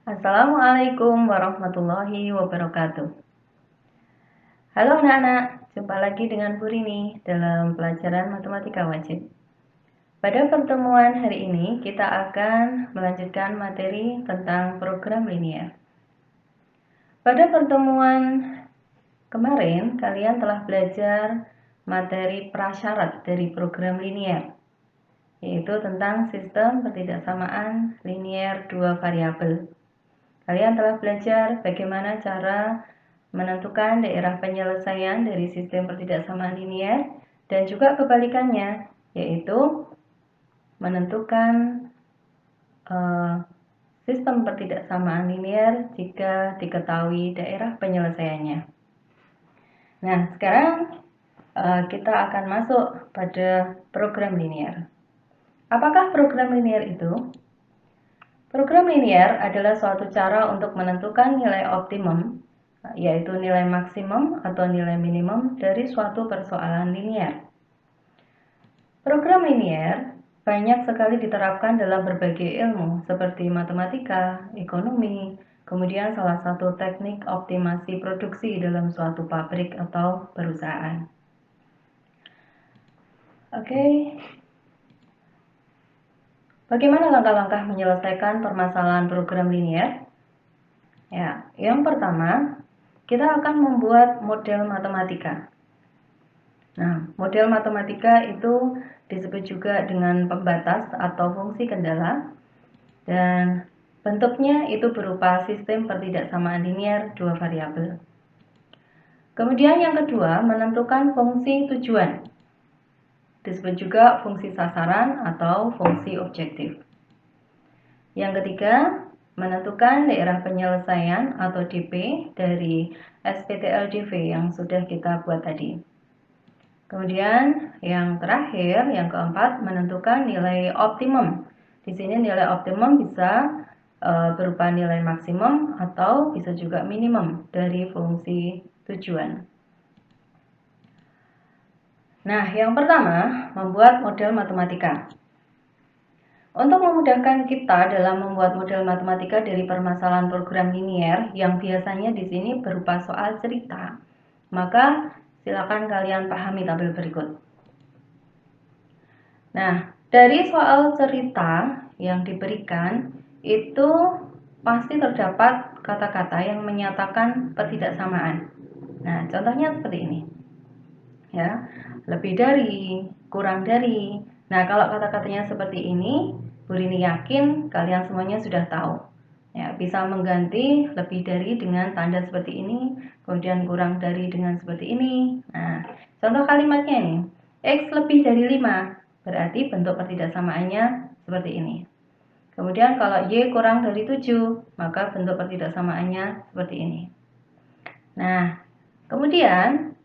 Assalamualaikum warahmatullahi wabarakatuh. Halo anak-anak, jumpa lagi dengan Bu Rini dalam pelajaran matematika wajib. Pada pertemuan hari ini, kita akan melanjutkan materi tentang program linier. Pada pertemuan kemarin, kalian telah belajar materi prasyarat dari program linier, yaitu tentang sistem pertidaksamaan linier dua variabel. Kalian telah belajar bagaimana cara menentukan daerah penyelesaian dari sistem pertidaksamaan linier dan juga kebalikannya, yaitu menentukan sistem pertidaksamaan linier jika diketahui daerah penyelesaiannya. Nah, sekarang kita akan masuk pada program linier. Apakah program linier itu? Program linier adalah suatu cara untuk menentukan nilai optimum, yaitu nilai maksimum atau nilai minimum dari suatu persoalan linier. Program linier banyak sekali diterapkan dalam berbagai ilmu seperti matematika, ekonomi, kemudian salah satu teknik optimasi produksi dalam suatu pabrik atau perusahaan. Oke. Bagaimana langkah-langkah menyelesaikan permasalahan program linier? Ya, yang pertama, kita akan membuat model matematika. Nah, model matematika itu disebut juga dengan pembatas atau fungsi kendala, dan bentuknya itu berupa sistem pertidaksamaan linier dua variabel. Kemudian yang kedua, menentukan fungsi tujuan. Disebut juga fungsi sasaran atau fungsi objektif. Yang ketiga, menentukan daerah penyelesaian atau DP dari SPTLDV yang sudah kita buat tadi. Kemudian yang terakhir, yang keempat, menentukan nilai optimum. Di sini nilai optimum bisa berupa nilai maksimum atau bisa juga minimum dari fungsi tujuan. Nah, yang pertama, membuat model matematika. Untuk memudahkan kita dalam membuat model matematika dari permasalahan program linier yang biasanya di sini berupa soal cerita, maka silakan kalian pahami tabel berikut. Nah, dari soal cerita yang diberikan itu pasti terdapat kata-kata yang menyatakan pertidaksamaan. Nah, contohnya seperti ini. Ya, lebih dari, kurang dari. Nah, kalau kata-katanya seperti ini, Bu Rini yakin kalian semuanya sudah tahu. Ya, bisa mengganti lebih dari dengan tanda seperti ini, kemudian kurang dari dengan seperti ini. Nah, contoh kalimatnya ini, X lebih dari 5, berarti bentuk pertidaksamaannya seperti ini. Kemudian kalau Y kurang dari 7, maka bentuk pertidaksamaannya seperti ini. Nah, kemudian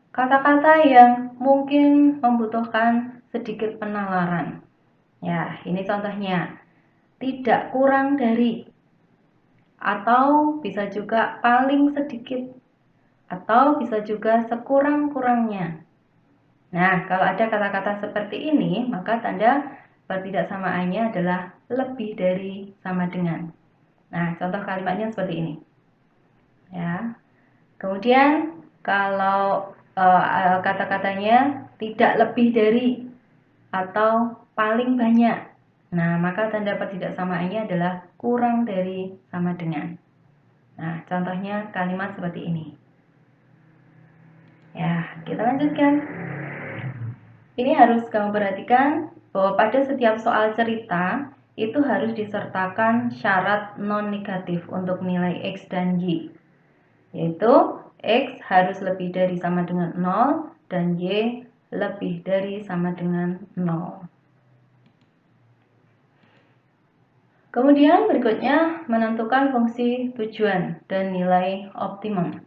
kata-kata yang mungkin membutuhkan sedikit penalaran. Ya, ini contohnya. Tidak kurang dari, atau bisa juga paling sedikit, atau bisa juga sekurang-kurangnya. Nah, kalau ada kata-kata seperti ini, maka tanda pertidaksamaannya adalah lebih dari sama dengan. Nah, contoh kalimatnya seperti ini. Ya. Kemudian kalau kata-katanya tidak lebih dari atau paling banyak, nah maka tanda pertidaksamaannya adalah kurang dari sama dengan. Nah, contohnya kalimat seperti ini. Ya, kita lanjutkan. Ini harus kamu perhatikan bahwa pada setiap soal cerita itu harus disertakan syarat non-negatif untuk nilai X dan Y, yaitu X harus lebih dari sama dengan 0 dan Y lebih dari sama dengan 0. Kemudian berikutnya menentukan fungsi tujuan dan nilai optimum.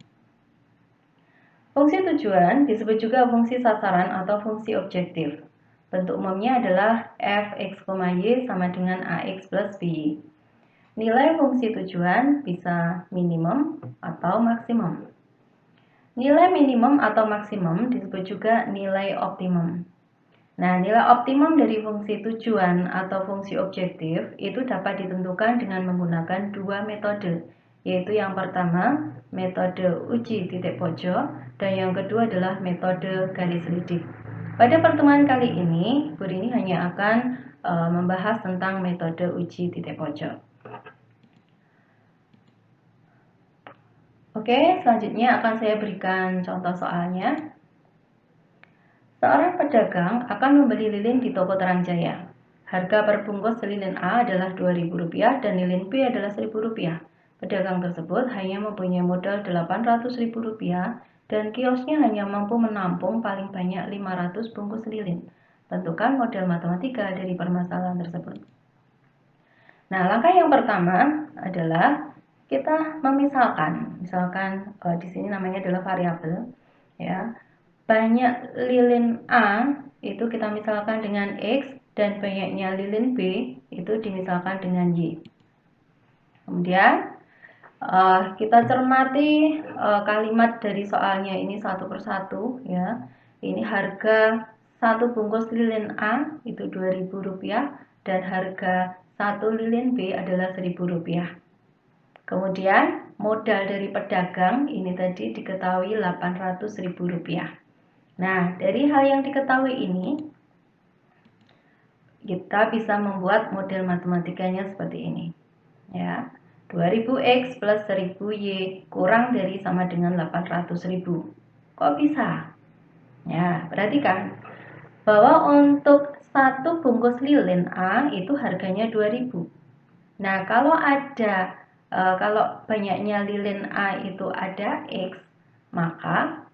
Fungsi tujuan disebut juga fungsi sasaran atau fungsi objektif. Bentuk umumnya adalah f(x, y) sama dengan ax plus b. Nilai fungsi tujuan bisa minimum atau maksimum. Nilai minimum atau maksimum disebut juga nilai optimum. Nah, nilai optimum dari fungsi tujuan atau fungsi objektif itu dapat ditentukan dengan menggunakan dua metode, yaitu yang pertama metode uji titik pojok dan yang kedua adalah metode garis lidik. Pada pertemuan kali ini, Bu Rini hanya akan membahas tentang metode uji titik pojok. Oke, selanjutnya akan saya berikan contoh soalnya. Seorang pedagang akan membeli lilin di toko Terang Jaya. Harga per bungkus lilin A adalah Rp2.000 dan lilin B adalah Rp1.000. Pedagang tersebut hanya mempunyai modal Rp800.000 dan kiosnya hanya mampu menampung paling banyak 500 bungkus lilin. Tentukan model matematika dari permasalahan tersebut. Nah, langkah yang pertama adalah kita memisalkan. Misalkan di sini namanya adalah variabel, ya. Banyak lilin A itu kita misalkan dengan X dan banyaknya lilin B itu dimisalkan dengan Y. Kemudian kita cermati kalimat dari soalnya ini satu persatu, ya. Ini harga satu bungkus lilin A itu Rp2.000 dan harga satu lilin B adalah Rp1.000. Kemudian modal dari pedagang ini tadi diketahui Rp800.000. Nah, dari hal yang diketahui ini, kita bisa membuat model matematikanya seperti ini. Ya, 2000X plus 1000Y kurang dari sama dengan 800.000. Kok bisa? Ya, perhatikan bahwa untuk satu bungkus lilin A itu harganya 2000. Nah, kalau banyaknya lilin A itu ada X, maka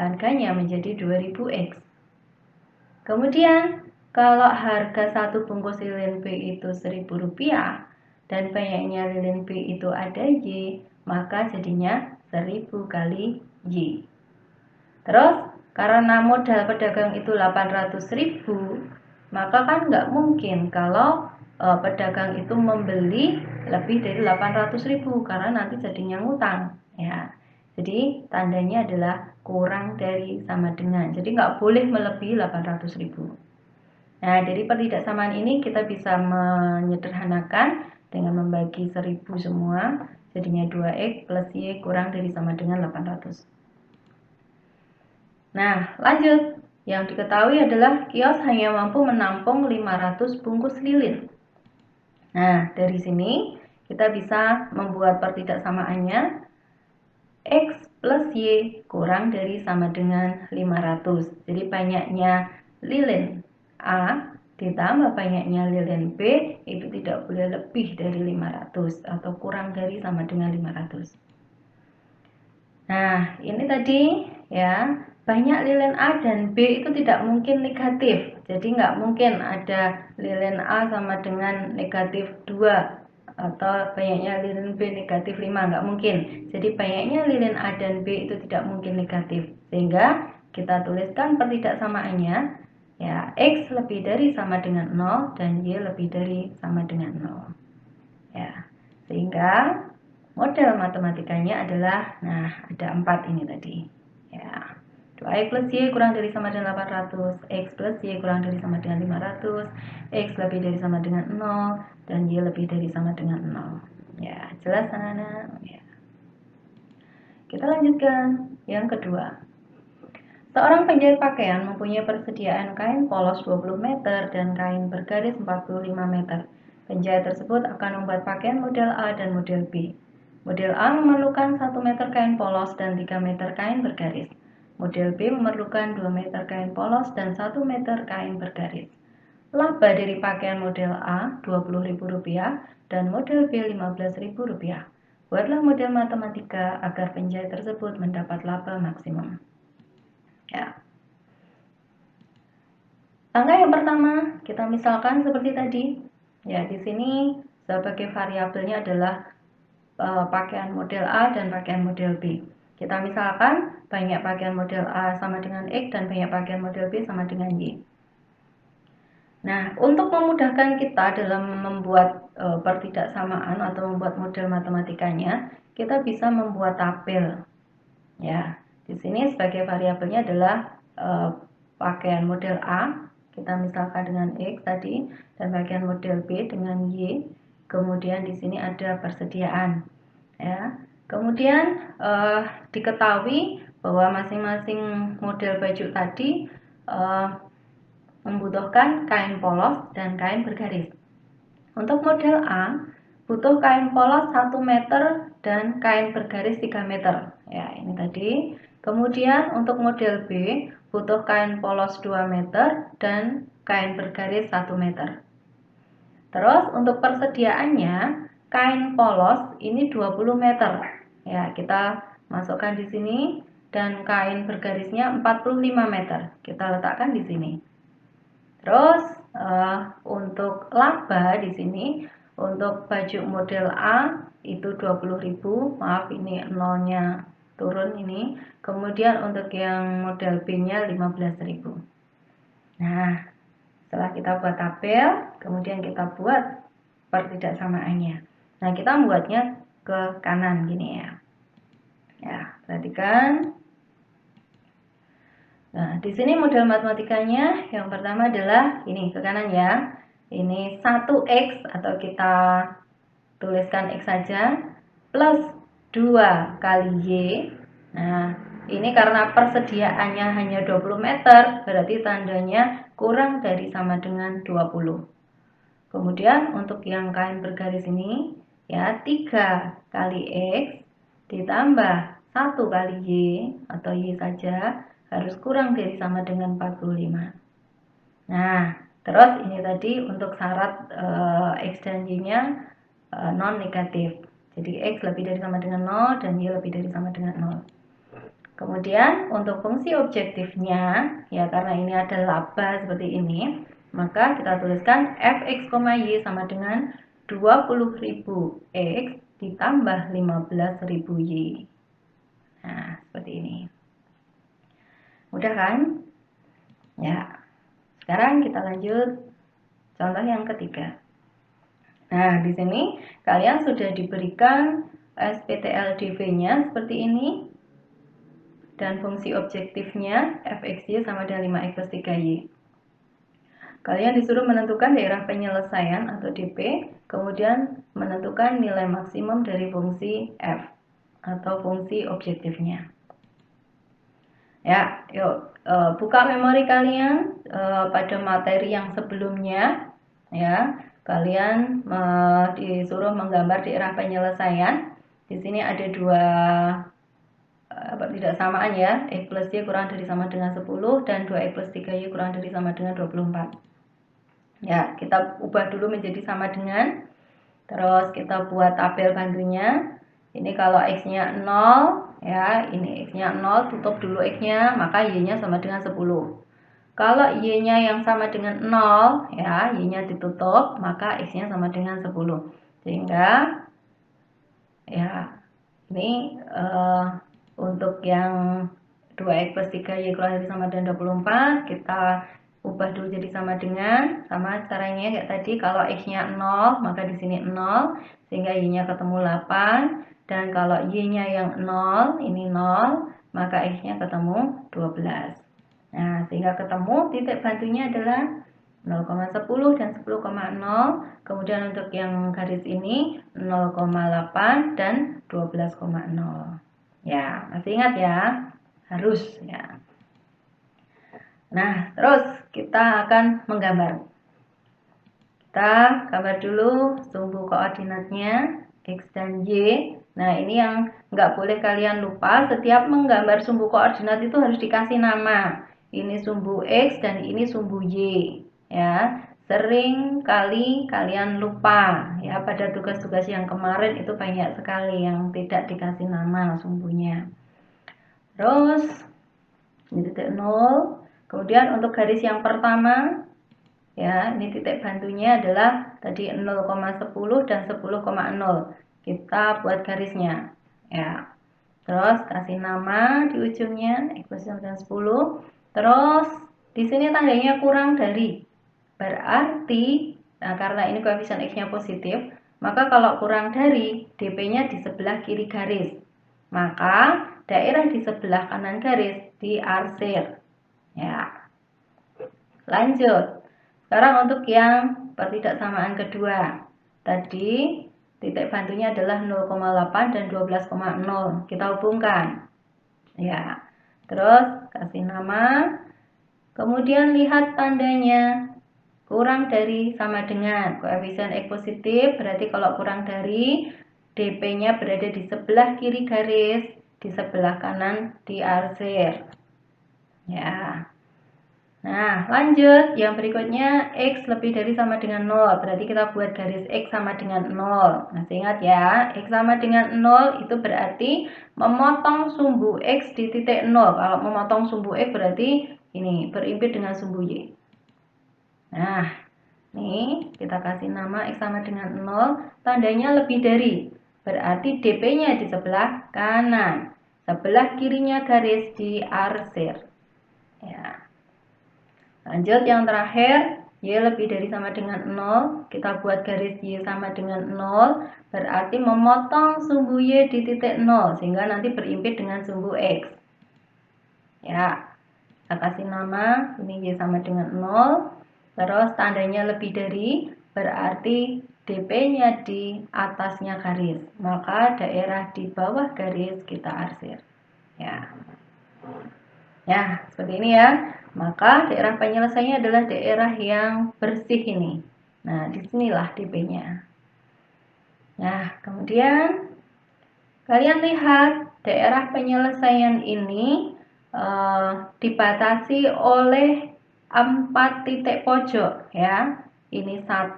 harganya menjadi 2000X. Kemudian, kalau harga satu bungkus lilin B itu Rp1.000 dan banyaknya lilin B itu ada Y, maka jadinya 1000 kali Y. Terus, karena modal pedagang itu 800.000, maka kan nggak mungkin kalau pedagang itu membeli lebih dari 800.000 karena nanti jadinya ngutang, ya. Jadi tandanya adalah kurang dari sama dengan. Jadi nggak boleh melebihi 800.000. Nah, dari pertidaksamaan ini kita bisa menyederhanakan dengan membagi 1000 semua. Jadinya 2X plus Y kurang dari sama dengan 800. Nah, lanjut. Yang diketahui adalah kios hanya mampu menampung 500 bungkus lilin. Nah, dari sini kita bisa membuat pertidaksamaannya X plus Y kurang dari sama dengan 500. Jadi banyaknya lilin A ditambah banyaknya lilin B itu tidak boleh lebih dari 500 atau kurang dari sama dengan 500. Nah, ini tadi ya, banyak lilin A dan B itu tidak mungkin negatif. Jadi nggak mungkin ada lilin A sama dengan negatif 2 atau banyaknya lilin B negatif 5, nggak mungkin. Jadi banyaknya lilin A dan B itu tidak mungkin negatif. Sehingga kita tuliskan pertidaksamaannya, ya, X lebih dari sama dengan 0 dan Y lebih dari sama dengan 0. Ya, sehingga model matematikanya adalah, nah, ada 4 ini tadi. Ya, 2X plus Y kurang dari sama dengan 800, X plus Y kurang dari sama dengan 500, X lebih dari sama dengan 0, dan Y lebih dari sama dengan 0. Ya, jelas anak-anak? Ya. Kita lanjutkan. Yang kedua. Seorang penjahit pakaian mempunyai persediaan kain polos 20 meter dan kain bergaris 45 meter. Penjahit tersebut akan membuat pakaian model A dan model B. Model A memerlukan 1 meter kain polos dan 3 meter kain bergaris. Model B memerlukan 2 meter kain polos dan 1 meter kain bergaris. Laba dari pakaian model A Rp20.000 dan model B Rp15.000. Buatlah model matematika agar penjahit tersebut mendapat laba maksimum. Ya. Langkah yang pertama, kita misalkan seperti tadi. Ya, di sini sebagai variabelnya adalah pakaian model A dan pakaian model B. Kita misalkan banyak pakaian model A sama dengan X dan banyak pakaian model B sama dengan Y. Nah, untuk memudahkan kita dalam membuat pertidaksamaan atau membuat model matematikanya, kita bisa membuat tabel. Ya, di sini sebagai variabelnya adalah pakaian model A. kita misalkan dengan X tadi, dan bagian model B dengan Y. Kemudian di sini ada persediaan, ya. Kemudian diketahui bahwa masing-masing model baju tadi membutuhkan kain polos dan kain bergaris. Untuk model A, butuh kain polos 1 meter dan kain bergaris 3 meter. Ya, ini tadi. Kemudian untuk model B, butuh kain polos 2 meter dan kain bergaris 1 meter. Terus untuk persediaannya, kain polos ini 20 meter. Ya, kita masukkan di sini, dan kain bergarisnya 45 meter. Kita letakkan di sini. Terus untuk laba di sini, untuk baju model A itu 20.000, maaf ini nolnya turun ini. Kemudian untuk yang model B-nya 15.000. Nah, setelah kita buat tabel, kemudian kita buat pertidaksamaannya. Nah, kita membuatnya ke kanan gini ya. Ya, perhatikan. Nah, di sini model matematikanya yang pertama adalah ini ke kanan ya. Ini 1x atau kita tuliskan X saja plus 2 kali Y. Nah, ini karena persediaannya hanya 20 meter, berarti tandanya kurang dari sama dengan 20. Kemudian untuk yang kain bergaris ini, ya 3 kali X ditambah 1 kali Y atau Y saja harus kurang dari sama dengan 45. Nah, terus ini tadi untuk syarat X dan Y-nya non negatif. Jadi X lebih dari sama dengan 0 dan Y lebih dari sama dengan 0. Kemudian untuk fungsi objektifnya, ya karena ini ada laba seperti ini, maka kita tuliskan fx, y sama dengan 20.000 X ditambah 15.000 Y. Nah, seperti ini. Mudah kan? Ya. Sekarang kita lanjut contoh yang ketiga. Nah, di sini kalian sudah diberikan SPTLDV-nya seperti ini. Dan fungsi objektifnya fxy sama dengan 5x plus 3y. Kalian disuruh menentukan daerah penyelesaian atau DP, kemudian menentukan nilai maksimum dari fungsi f atau fungsi objektifnya. Ya, yuk buka memori kalian pada materi yang sebelumnya, ya. Kalian disuruh menggambar daerah penyelesaian. Di sini ada dua tidak samaan ya, X plus Y kurang dari sama dengan 10 dan 2X plus 3Y kurang dari sama dengan 24. Ya, kita ubah dulu menjadi sama dengan, terus kita buat tabel bantunya. Ini kalau X-nya 0, ya, ini X-nya 0, tutup dulu X-nya, maka Y-nya sama dengan 10. Kalau Y-nya yang sama dengan 0, ya, Y-nya ditutup, maka X-nya sama dengan 10. Sehingga, ya, ini untuk yang 2x plus 3y kurang dari sama dengan 24, kita ubah dulu jadi sama dengan, sama caranya kayak tadi, kalau x-nya 0, maka di sini 0, sehingga y-nya ketemu 8, dan kalau y-nya yang 0, ini 0, maka x-nya ketemu 12. Nah, sehingga ketemu titik bantunya adalah 0,10 dan 10,0. Kemudian untuk yang garis ini 0,8 dan 12,0. Ya, masih ingat ya? Harus ya. Nah, terus kita akan menggambar. Kita gambar dulu sumbu koordinatnya X dan Y. Nah, ini yang nggak boleh kalian lupa, setiap menggambar sumbu koordinat itu harus dikasih nama. Ini sumbu X dan ini sumbu Y. Ya, sering kali kalian lupa ya, pada tugas-tugas yang kemarin itu banyak sekali yang tidak dikasih nama sumbunya. Terus ini titik 0. Kemudian untuk garis yang pertama, ya ini titik bantunya adalah tadi 0,10 dan 10,0. Kita buat garisnya, ya. Terus kasih nama di ujungnya X plus dan 10. Terus di sini tandanya kurang dari. Berarti, nah karena ini koefisien X-nya positif, maka kalau kurang dari, DP-nya di sebelah kiri garis. Maka daerah di sebelah kanan garis diarsir. Ya. Lanjut. Sekarang untuk yang pertidaksamaan kedua. Tadi titik bantunya adalah 0,8 dan 12,0. Kita hubungkan. Ya. Terus kasih nama. Kemudian lihat tandanya. Kurang dari sama dengan. Koefisien X positif berarti kalau kurang dari, DP-nya berada di sebelah kiri garis, di sebelah kanan diarsir. Ya. Nah, lanjut. Yang berikutnya, X lebih dari sama dengan 0. Berarti kita buat garis X sama dengan 0. Masih ingat ya, X sama dengan 0 itu berarti memotong sumbu X di titik 0. Kalau memotong sumbu X berarti ini berimpit dengan sumbu Y. Nah, nih kita kasih nama X sama dengan 0. Tandanya lebih dari. Berarti DP-nya di sebelah kanan. Sebelah kirinya garis diarsir. Ya. Lanjut yang terakhir, Y lebih dari sama dengan 0. Kita buat garis Y sama dengan 0. Berarti memotong sumbu Y di titik 0. Sehingga nanti berimpit dengan sumbu X. Ya, kita kasih nama. Ini Y sama dengan 0. Terus tandanya lebih dari. Berarti DP-nya di atasnya garis. Maka daerah di bawah garis kita arsir. Ya. Ya, seperti ini ya. Maka daerah penyelesaiannya adalah daerah yang bersih ini. Nah, disinilah DP-nya. Nah, kemudian kalian lihat daerah penyelesaian ini dibatasi oleh 4 titik pojok ya. Ini 1,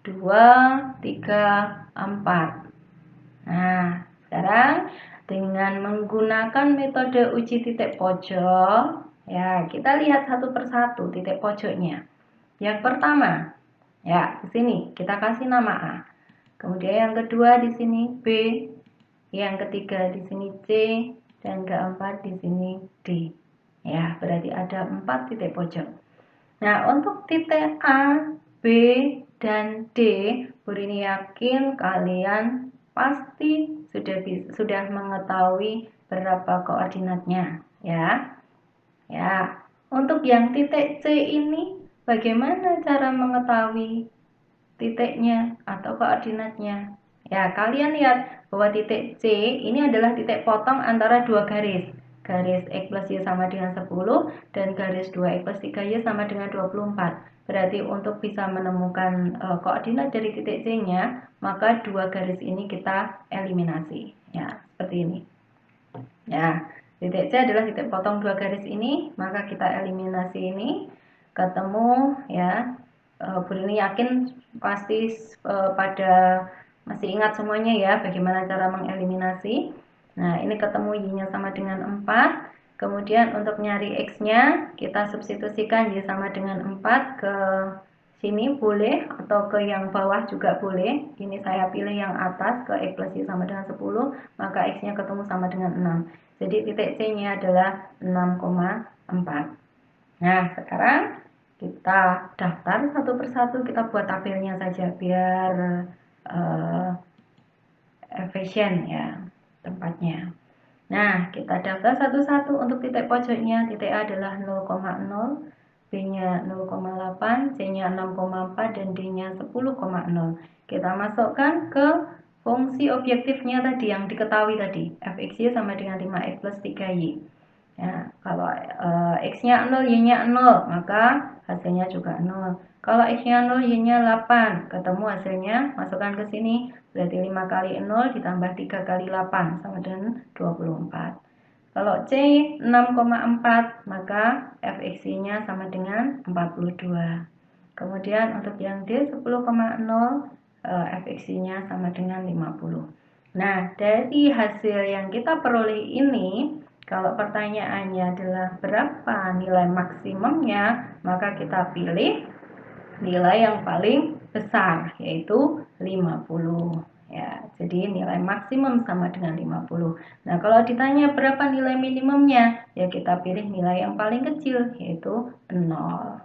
2, 3, 4. Nah, sekarang dengan menggunakan metode uji titik pojok, ya kita lihat satu persatu titik pojoknya. Yang pertama, ya di sini kita kasih nama A. Kemudian yang kedua di sini B, yang ketiga di sini C, dan keempat di sini D. Ya, berarti ada 4 titik pojok. Nah, untuk titik A, B, dan D, Bu Rini yakin kalian pasti sudah mengetahui berapa koordinatnya, ya. Ya, untuk yang titik C ini bagaimana cara mengetahui titiknya atau koordinatnya? Ya, kalian lihat bahwa titik C ini adalah titik potong antara dua garis. Garis X plus Y sama dengan 10 dan garis 2X plus 3Y sama dengan 24. Berarti untuk bisa menemukan koordinat dari titik C-nya, maka dua garis ini kita eliminasi. Ya, seperti ini. Ya, titik C adalah titik potong dua garis ini, maka kita eliminasi ini, ketemu ya. Bu Rini yakin pasti pada masih ingat semuanya ya bagaimana cara mengeliminasi. Nah, ini ketemu Y-nya sama dengan 4. Kemudian untuk nyari X-nya, kita substitusikan Y sama dengan 4 ke sini boleh, atau ke yang bawah juga boleh. Ini saya pilih yang atas, ke X plus Y sama dengan 10, maka X-nya ketemu sama dengan 6. Jadi titik C-nya adalah 6,4. Nah, sekarang kita daftar satu persatu, kita buat tabelnya saja biar efisien ya tempatnya. Nah, kita daftar satu-satu. Untuk titik pojoknya, titik A adalah 0,0, B-nya 0,8, C-nya 6,4, dan D-nya 10,0. Kita masukkan ke fungsi objektifnya tadi yang diketahui tadi, fxy sama dengan 5x plus 3y. Ya, kalau x-nya 0, y-nya 0, maka hasilnya juga 0. Kalau x-nya 0, y-nya 8, ketemu hasilnya, masukkan ke sini, berarti 5 kali 0 ditambah 3 kali 8 sama dengan 24. Kalau C 6,4, maka fxy-nya sama dengan 42. Kemudian untuk yang D 10,0, fxy-nya sama dengan 50. Nah, dari hasil yang kita peroleh ini, kalau pertanyaannya adalah berapa nilai maksimumnya, maka kita pilih nilai yang paling besar, yaitu 50. Ya, jadi nilai maksimum sama dengan 50. Nah, kalau ditanya berapa nilai minimumnya, ya kita pilih nilai yang paling kecil, yaitu 0.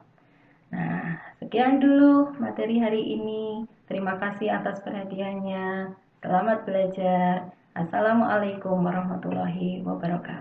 Nah, sekian dulu materi hari ini. Terima kasih atas perhatiannya. Selamat belajar. Assalamualaikum warahmatullahi wabarakatuh.